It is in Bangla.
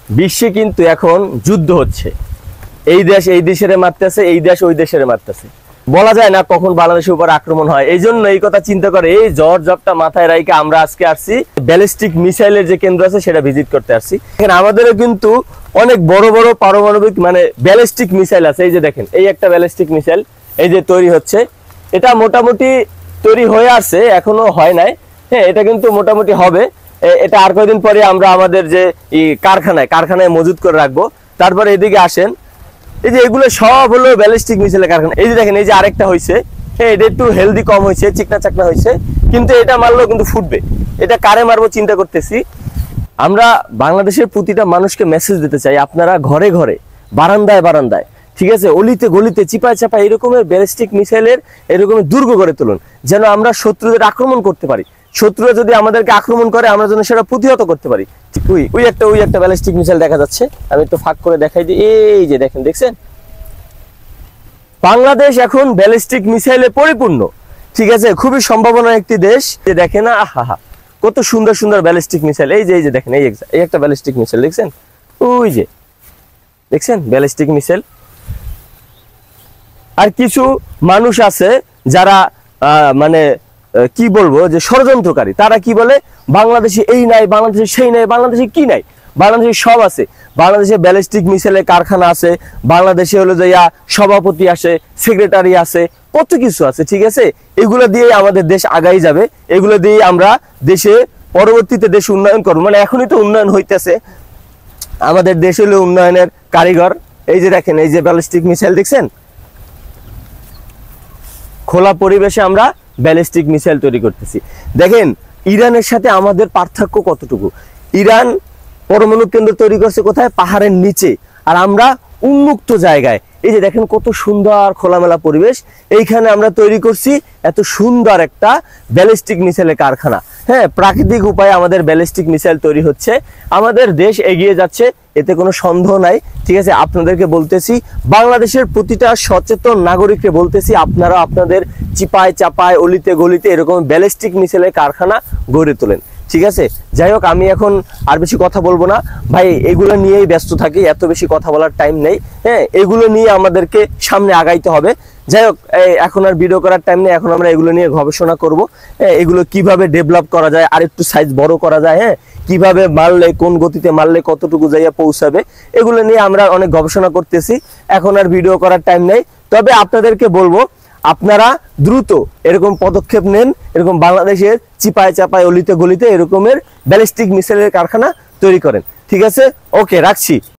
বিশ্বে কিন্তু এখন যুদ্ধ হচ্ছে। এই দেশ এই দেশের মারতেছে, এই দেশ ওই দেশের মারতেছে। বলা যায় না কখন বাংলাদেশের উপর আক্রমণ হয়। এই জন্য এই কথা চিন্তা করে এই জ্বর জবটা মাথায় রাইকে আমরা আজকে আসছি ব্যালিস্টিক মিসাইলের যে কেন্দ্র আছে সেটা ভিজিট করতে আসছি। এখানে আমাদেরও কিন্তু অনেক বড় বড় পারমাণবিক মানে ব্যালিস্টিক মিসাইল আছে। এই যে দেখেন, এই একটা ব্যালিস্টিক মিসাইল এই যে তৈরি হচ্ছে, এটা মোটামুটি তৈরি হয়ে আসছে, এখনো হয় নাই। হ্যাঁ, এটা কিন্তু মোটামুটি হবে। এটা আর কয়েকদিন পরে আমরা আমাদের যে কারখানায় মজুত করে রাখবো। তারপরে এদিকে আসেন, এই যে এগুলো সব হলো ব্যালিস্টিক মিসাইলের কারখানা। এই যে দেখেন, এই যে আরেকটা হয়েছে, হ্যাঁ এটা একটু হেলদি কম হয়েছে, চিকনা চাকনা হয়েছে, কিন্তু এটা মারলেও কিন্তু ফুটবে। এটা কারে মারবো চিন্তা করতেছি। আমরা বাংলাদেশের প্রতিটা মানুষকে মেসেজ দিতে চাই, আপনারা ঘরে ঘরে, বারান্দায় বারান্দায়, ঠিক আছে, অলিতে গলিতে, চিপায় চাপায় এরকমের ব্যালিস্টিক মিসাইলের এরকমের দুর্গ করে তুলুন, যেন আমরা শত্রুদের আক্রমণ করতে পারি। শত্রুরা যদি আমাদেরকে আক্রমণ করে আমরা যেন সেটা প্রতিহত করতে পারি। ওই একটা ব্যালিস্টিক মিসাইল দেখা যাচ্ছে, আমি একটু ফাঁক করে দেখাই দিই। এই যে দেখেন, দেখছেন, বাংলাদেশ এখন ব্যালিস্টিক মিসাইলে পরিপূর্ণ। ঠিক আছে, খুবই সম্ভাবনার একটি দেশ। যে দেখেন না, আহা কত সুন্দর সুন্দর ব্যালিস্টিক মিসাইল। এই যে দেখেন, এই একটা ব্যালিস্টিক মিসাইল দেখছেন, ওই যে দেখছেন ব্যালিস্টিক মিসাইল। আর কিছু মানুষ আছে যারা মানে কি বলবো, যে ষড়যন্ত্রকারী। তারা কি বলে, বাংলাদেশে এই নাই, বাংলাদেশে সেই নাই, বাংলাদেশে কি নাই, বাংলাদেশে সব আছে। বাংলাদেশে ব্যালিস্টিক মিসাইলের কারখানা আছে, বাংলাদেশে হলো যে সভাপতি আছে, সেক্রেটারি আছে, কত কিছু আছে। ঠিক আছে, এগুলো দিয়ে আমাদের দেশ আগাই যাবে, এগুলো দিয়ে আমরা দেশে পরবর্তীতে দেশ উন্নয়ন করবো। মানে এখনই তো উন্নয়ন হইতেছে, আমাদের দেশ হলো উন্নয়নের কারিগর। এই যে দেখেন, এই যে ব্যালিস্টিক মিসাইল দেখছেন, খোলা পরিবেশে আমরা ব্যালিস্টিক মিসাইল তৈরি করতেছি। দেখেন ইরানের সাথে আমাদের পার্থক্য কতটুকু। ইরান পরমাণু কেন্দ্র তৈরি করছে কোথায়, পাহাড়ের নিচে, আর আমরা উন্মুক্ত জায়গায়। এই যে দেখেন কত সুন্দর খোলামেলা পরিবেশ, এইখানে আমরা তৈরি করছি এত সুন্দর একটা ব্যালিস্টিক মিসাইলের কারখানা। হ্যাঁ, প্রাকৃতিক উপায়ে আমাদের ব্যালিস্টিক মিসাইল তৈরি হচ্ছে, আমাদের দেশ এগিয়ে যাচ্ছে, এতে কোনো সন্দেহ নাই। ঠিক আছে, আপনাদেরকে বলতেছি, বাংলাদেশের প্রতিটা সচেতন নাগরিককে বলতেছি, আপনারা আপনাদের চিপায় চাপায়, অলিতে গলিতে এরকম ব্যালিস্টিক মিসাইলের কারখানা গড়ে তোলেন। ঠিক আছে, যাই হোক, আমি এখন আর বেশি কথা বলবো না ভাই, এগুলো নিয়েই ব্যস্ত থাকি, এত বেশি কথা বলার টাইম নেই। হ্যাঁ, এগুলো নিয়ে আমাদেরকে সামনে আগাইতে হবে। যাই হোক, এখন আর ভিডিও করার টাইম নেই, এখন আমরা এগুলো নিয়ে গবেষণা করব। এগুলো কিভাবে ডেভেলপ করা যায়, আর একটু সাইজ বড় করা যায়, হ্যাঁ, কিভাবে মারলে, কোন গতিতে মারলে কতটুকু জায়গা পৌঁছাবে, এগুলো নিয়ে আমরা অনেক গবেষণা করতেছি। এখন আর ভিডিও করার টাইম নেই, তবে আপনাদেরকে বলবো, আপনারা দ্রুত এরকম পদক্ষেপ নেন, এরকম বাংলাদেশের চিপায় চাপায়, অলিতে গলিতে এরকমের ব্যালিস্টিক মিসাইলের কারখানা তৈরি করেন। ঠিক আছে, ওকে, রাখছি।